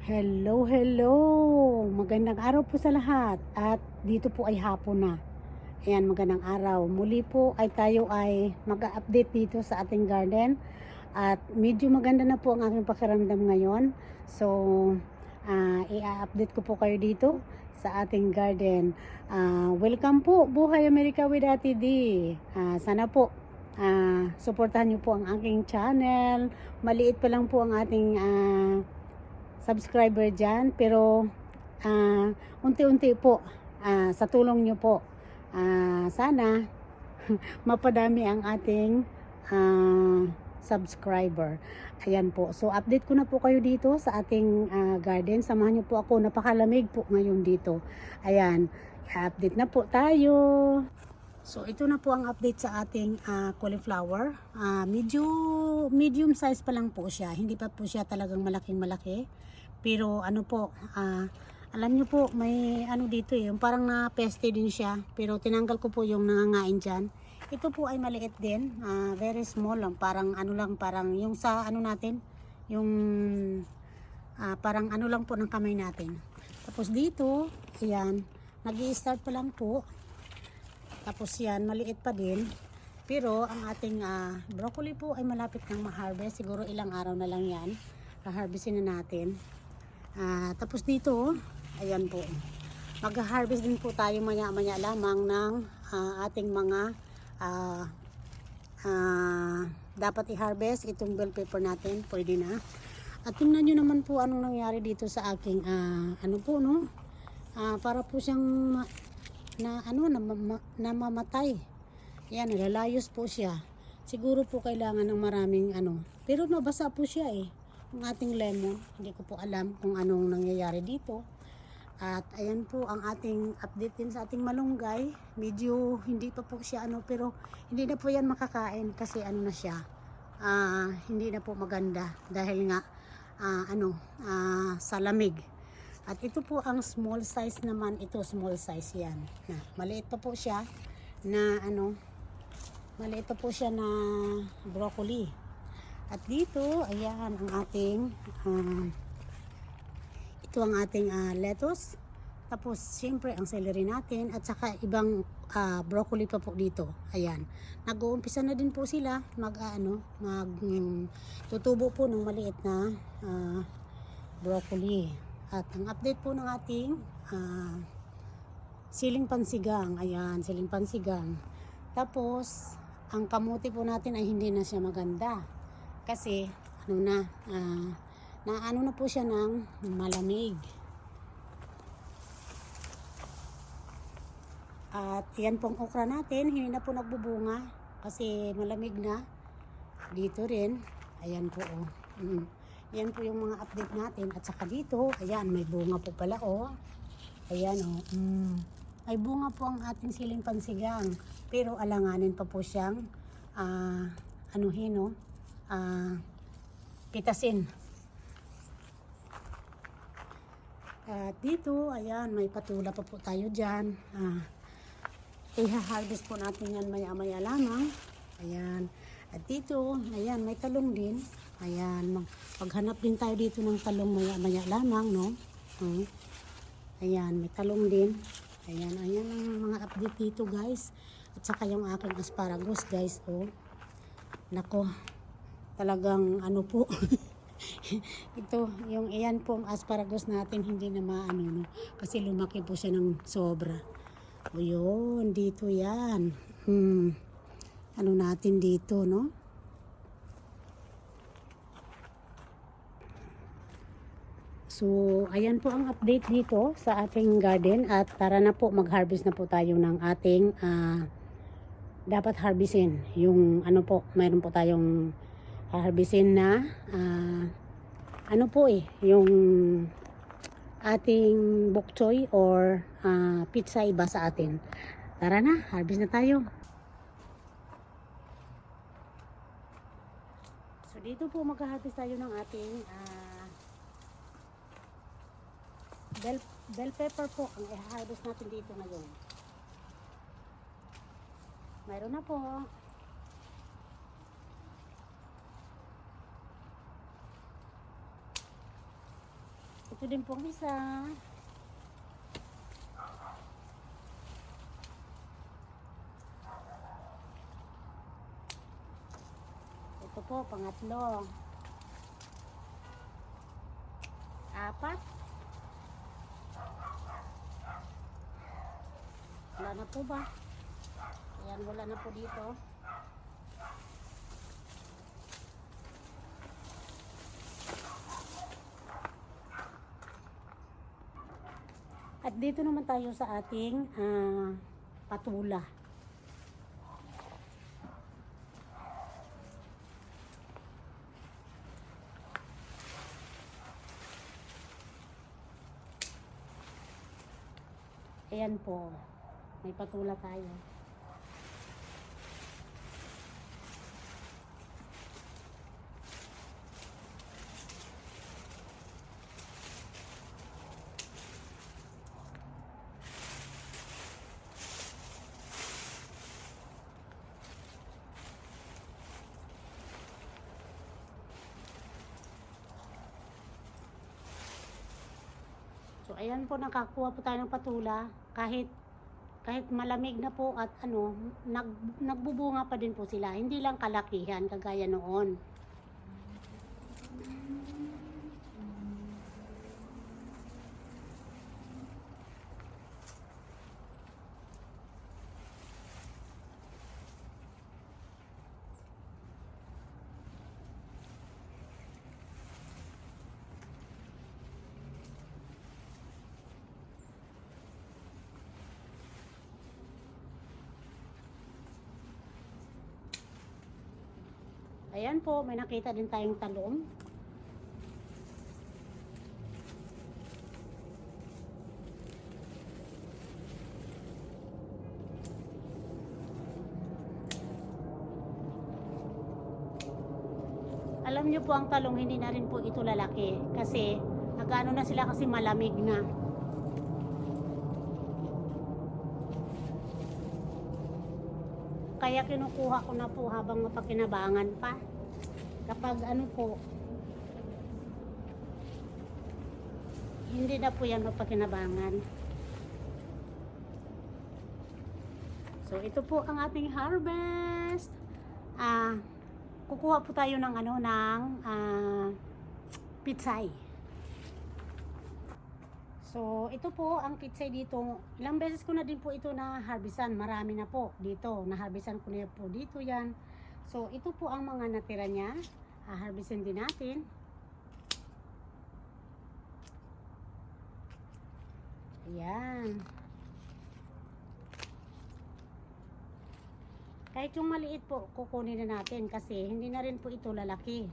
Hello, hello! Magandang araw po sa lahat at dito po ay hapon na. Ayan, magandang araw. Muli po ay tayo ay mag-update dito sa ating garden at medyo maganda na po ang aking pakiramdam ngayon. So, i-update ko po kayo dito sa ating garden. Welcome po, Buhay Amerika with Ate D. Sana po suportahan niyo po ang aking channel. Maliit pa lang po ang ating subscriber dyan, pero unti-unti po, sa tulong nyo po, sana mapadami ang ating subscriber. Ayan po, so update ko na po kayo dito sa ating garden. Samahan nyo po ako, napakalamig po ngayon dito. Ayan, update na po tayo. So ito na po ang update sa ating cauliflower. Medium size pa lang po siya, hindi pa po siya talagang malaking malaki. Pero ano po, alam nyo po, may ano dito yung parang na-peste din siya. Pero tinanggal ko po yung nangangain dyan. Ito po ay maliit din, very small lang. Parang ano lang, parang yung sa ano natin, yung parang ano lang po ng kamay natin. Tapos dito, ayan, nag-i-start pa lang po. Tapos yan, maliit pa din. Pero ang ating broccoli po ay malapit nang ma-harvest. Siguro ilang araw na lang yan. Ha-harvestin na natin. Tapos dito, ayan po, mag-harvest din po tayo maya-maya lamang ng ating mga dapat i-harvest. Itong bell pepper natin, pwede na. At tingnan nyo naman po anong nangyari dito sa aking ano po, no? Para po siyang namamatay. Ayan, nalalayos po siya. Siguro po kailangan ng maraming pero nabasa po siya ang ating lemon. Hindi ko po alam kung anong nangyayari dito. At ayan po ang ating update din sa ating malunggay. Medyo hindi pa po siya pero hindi na po yan makakain kasi na siya. Hindi na po maganda dahil nga sa lamig. At ito po ang small size naman. Ito small size yan. Maliit pa po siya na maliit pa po siya na broccoli. At dito, ayan ang ating ito ang ating lettuce. Tapos siyempre ang celery natin at saka ibang broccoli pa po dito. Ayan. Nag-uumpisa na din po sila tutubo po ng maliit na broccoli. At ang update po ng ating siling pansigang. Ayan, siling pansigang. Tapos ang kamuti po natin ay hindi na siya maganda. Kasi na po siya ng malamig. At yan pong okra natin, hindi na po nagbubunga kasi malamig na. Dito rin, ayan po Yan po yung mga update natin. At saka dito, ayan, may bunga po pala Ayan May bunga po ang ating siling pansigang. Pero alanganin pa po siyang pitasin. At dito, ayan, may patula pa po tayo dyan. I-harvest po natin yan maya-maya lamang. Ayan. At dito, ayan, may talong din. Ayan, maghanap din tayo dito ng talong maya-maya lamang, no? Ayan, may talong din. Ayan, ayan ang mga update dito, guys. At saka yung aking asparagus, guys, Nako, talagang po. Ito, yung iyan pong asparagus natin hindi na no? Kasi lumaki po siya ng sobra. O yun, dito yan. Natin dito, no? So, ayan po ang update dito sa ating garden at tara na po, mag-harvest na po tayo ng ating dapat harvestin. Yung mayroon po tayong harvestin na yung ating bok choy or pizza iba sa atin. Tara na, harvest na tayo. So dito po mag-harvest tayo ng ating bell pepper po ang i-harvest natin dito ngayon. Mayroon na po. Ito din pong isa. Ito po, pangatlo. Apat. Wala na po ba? Ayan, wala na po dito. At dito naman tayo sa ating patula. Ayan po. May patula tayo. So ayan po, nakakuha po tayo ng patula kahit malamig na po at nagbubunga pa din po sila. Hindi lang kalakihan kagaya noon. Ayan po, may nakita din tayong talong. Alam nyo po, ang talong hindi na rin po ito lalaki kasi nagano na sila kasi malamig na. Kaya kinukuha ko na po habang mapakinabangan pa. Kapag hindi na po yan mapakinabangan. So ito po ang ating harvest. Kukuha po tayo ng pitsay. So, ito po ang pitsay dito. Ilang beses ko na din po ito na harvestan. Marami na po dito. Na-harvestan ko na po dito yan. So, ito po ang mga natira niya. Harvestan din natin. Ayan. Kahit yung maliit po, kukunin na natin kasi hindi na rin po ito lalaki.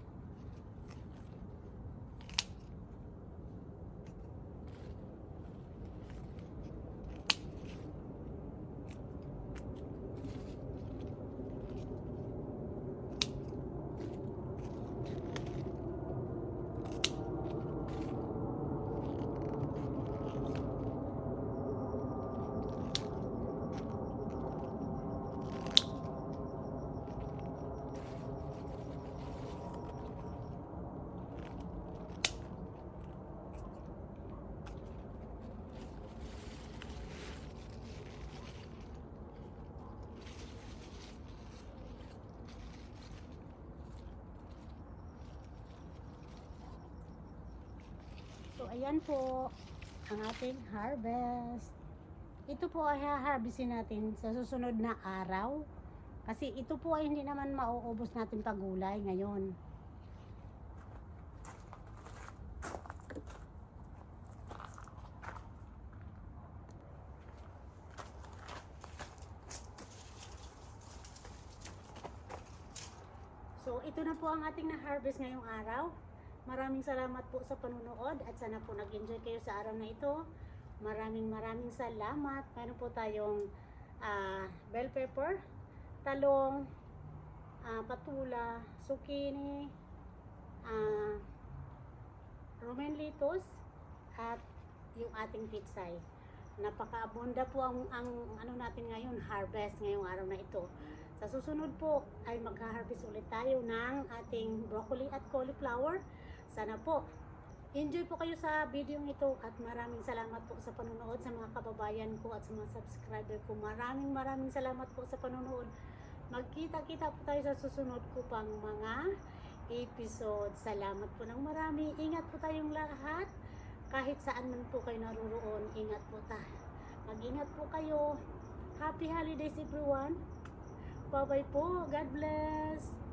So, ayan po ang ating harvest. Ito po ay harvestin natin sa susunod na araw. Kasi ito po ay hindi naman mauubos natin pagulay ngayon. So, ito na po ang ating na-harvest ngayong araw. Maraming salamat po sa panunood at sana po nag-enjoy kayo sa araw na ito. Maraming salamat. Meron po tayong bell pepper, talong, patula, zucchini, romaine lettuce, at yung ating pitsay. Napaka-abunda po ang natin ngayon, harvest ngayong araw na ito. Sa susunod po ay magha-harvest ulit tayo ng ating broccoli at cauliflower. Sana po Enjoy po kayo sa video ito at maraming salamat po sa panonood sa mga kababayan ko at sa mga subscriber ko. Maraming salamat po sa panonood. Magkita-kita po tayo sa susunod ko pang mga episode. Salamat po ng marami. Ingat po tayong lahat. Kahit saan man po kayo naroon, ingat po tayo. Mag-ingat po kayo. Happy holidays everyone. Bye-bye po. God bless.